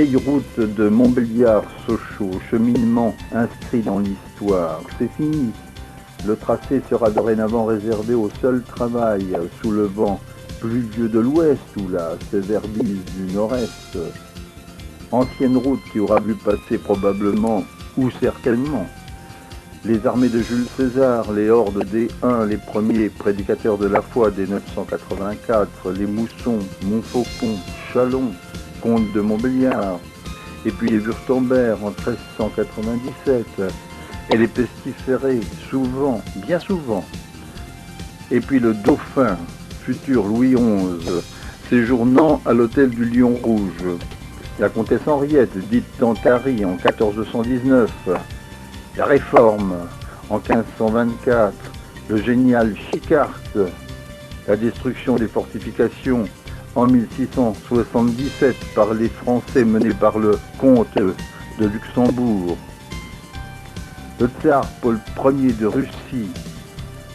vieille route de Montbéliard-Sochaux, cheminement inscrit dans l'histoire. C'est fini. Le tracé sera dorénavant réservé au seul travail, sous le vent pluvieux de l'ouest ou la sévère bise du nord-est. Ancienne route qui aura vu passer probablement, ou certainement, les armées de Jules César, les hordes des Huns, les premiers prédicateurs de la foi dès 984, les Moussons, Montfaucon, Chalon, comte de Montbéliard, et puis les Wurtemberg en 1397, et les pestiférés, souvent, bien souvent, et puis le dauphin, futur Louis XI, séjournant à l'hôtel du Lion Rouge, la comtesse Henriette, dite Tantari, en 1419, la Réforme en 1524, le génial Chicart, la destruction des fortifications en 1677 par les Français menés par le comte de Luxembourg, le tsar Paul Ier de Russie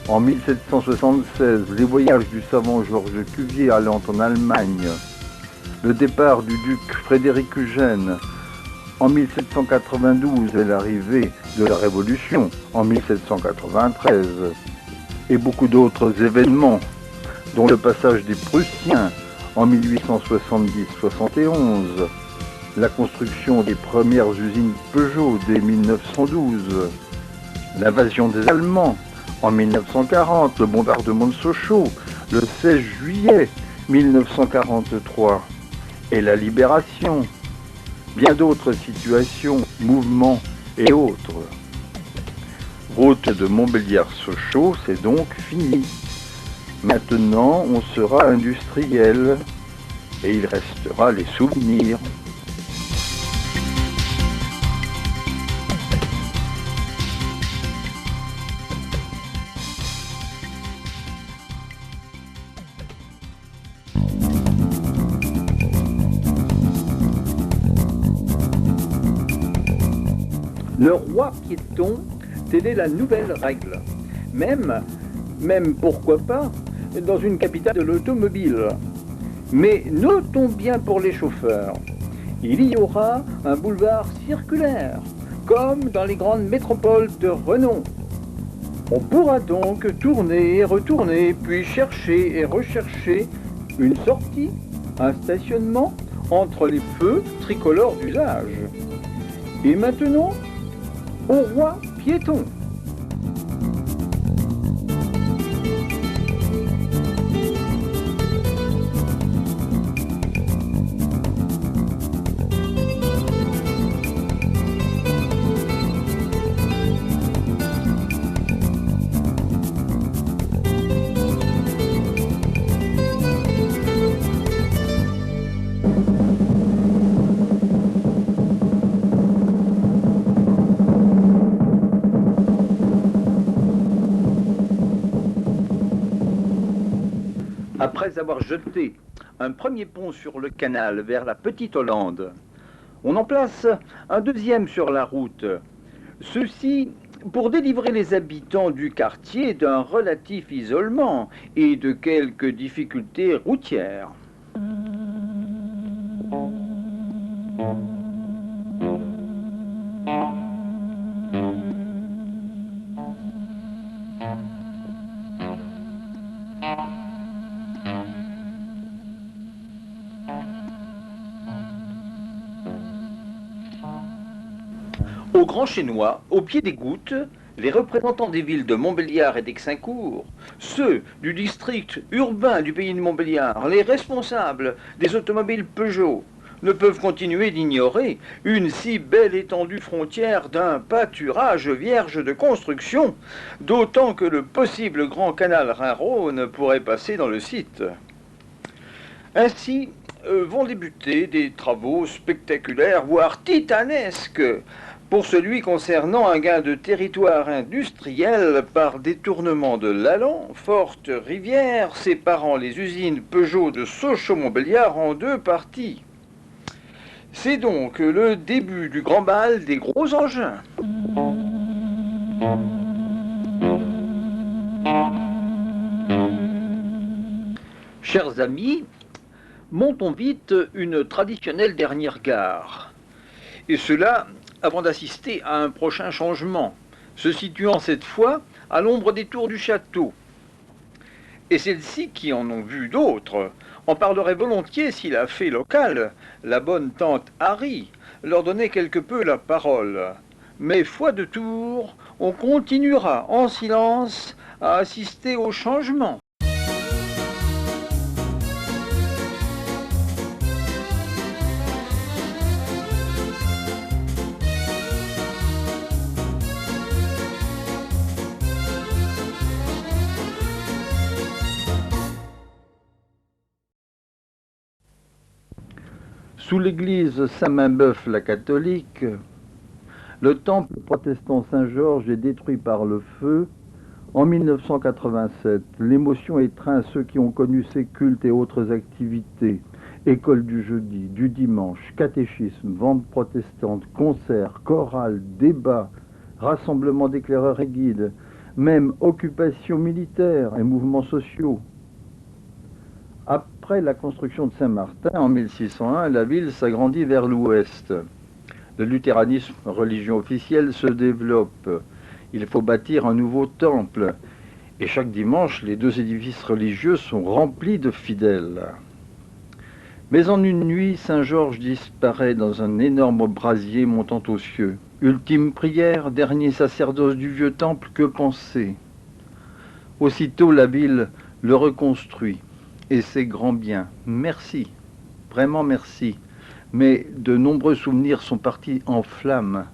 en 1776, les voyages du savant Georges Cuvier allant en Allemagne, le départ du duc Frédéric Eugène en 1792 et l'arrivée de la Révolution en 1793, et beaucoup d'autres événements, dont le passage des Prussiens en 1870-71, la construction des premières usines Peugeot dès 1912, l'invasion des Allemands en 1940, le bombardement de Sochaux le 16 juillet 1943, et la libération. Bien d'autres situations, mouvements et autres. Route de Montbéliard-Sochaux, c'est donc fini. Maintenant, on sera industriel et il restera les souvenirs. Le roi piéton, telle est la nouvelle règle. Même pourquoi pas, dans une capitale de l'automobile. Mais notons bien pour les chauffeurs, il y aura un boulevard circulaire, comme dans les grandes métropoles de renom. On pourra donc tourner et retourner, puis chercher et rechercher une sortie, un stationnement entre les feux tricolores d'usage. Et maintenant, au roi piéton. Après avoir jeté un premier pont sur le canal vers la Petite Hollande, on en place un deuxième sur la route. Ceci pour délivrer les habitants du quartier d'un relatif isolement et de quelques difficultés routières. Au Grand Chénois, au pied des gouttes, les représentants des villes de Montbéliard et d'Aix-Saint-Cour, ceux du district urbain du pays de Montbéliard, les responsables des automobiles Peugeot, ne peuvent continuer d'ignorer une si belle étendue frontière d'un pâturage vierge de construction, d'autant que le possible grand canal Rhin-Rhône pourrait passer dans le site. Ainsi vont débuter des travaux spectaculaires, voire titanesques, pour celui concernant un gain de territoire industriel par détournement de l'Allan, forte rivière séparant les usines Peugeot de Sochaux-Montbéliard en deux parties. C'est donc le début du grand bal des gros engins. Chers amis, Montons vite une traditionnelle dernière gare. Et cela avant d'assister à un prochain changement, se situant cette fois à l'ombre des tours du château. Et celles-ci qui en ont vu d'autres en parleraient volontiers si la fée locale, la bonne tante Harry, leur donnait quelque peu la parole. Mais foi de tour, on continuera en silence à assister au changement. Sous l'église Saint-Maimboeuf la catholique, le temple protestant Saint-Georges est détruit par le feu en 1987. L'émotion étreint ceux qui ont connu ces cultes et autres activités. École du jeudi, du dimanche, catéchisme, vente protestante, concerts, chorales, débats, rassemblements d'éclaireurs et guides, même occupation militaire et mouvements sociaux. Après la construction de Saint-Martin en 1601, la ville s'agrandit vers l'ouest. Le luthéranisme, religion officielle, se développe. Il faut bâtir un nouveau temple. Et chaque dimanche, les deux édifices religieux sont remplis de fidèles. Mais en une nuit, Saint-Georges disparaît dans un énorme brasier montant aux cieux. Ultime prière, dernier sacerdoce du vieux temple, que penser? Aussitôt, la ville le reconstruit. Et c'est grand bien. Merci, vraiment merci. Mais de nombreux souvenirs sont partis en flammes.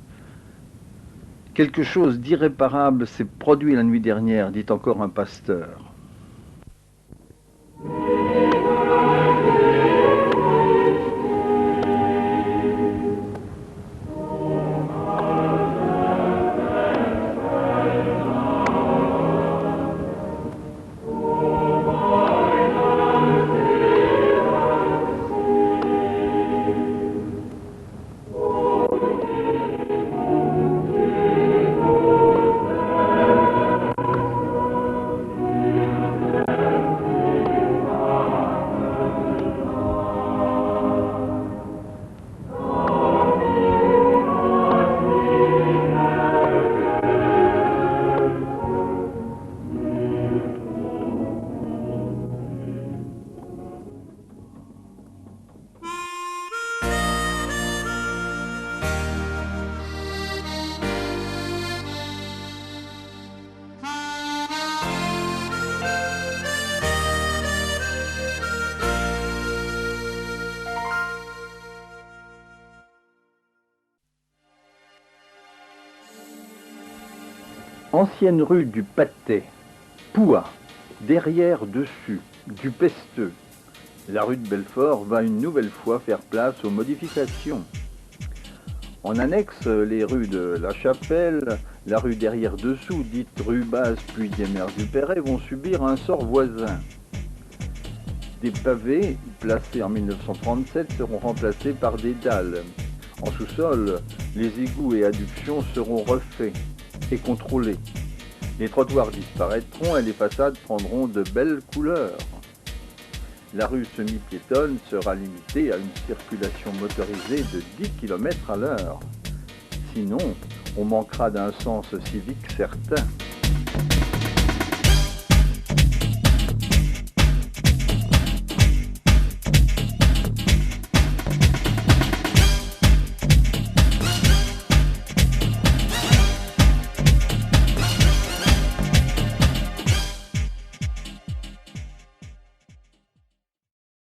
Quelque chose d'irréparable s'est produit la nuit dernière, dit encore un pasteur. Ancienne rue du Pâté, Poua, derrière dessus, du Pesteux. La rue de Belfort va une nouvelle fois faire place aux modifications. En annexe, les rues de La Chapelle, la rue derrière dessous, dite rue Basse puis des Mères du Perret, vont subir un sort voisin. Des pavés, placés en 1937, seront remplacés par des dalles. En sous-sol, les égouts et adductions seront refaits et contrôlés. Les trottoirs disparaîtront et les façades prendront de belles couleurs. La rue semi-piétonne sera limitée à une circulation motorisée de 10 km à l'heure. Sinon, on manquera d'un sens civique certain.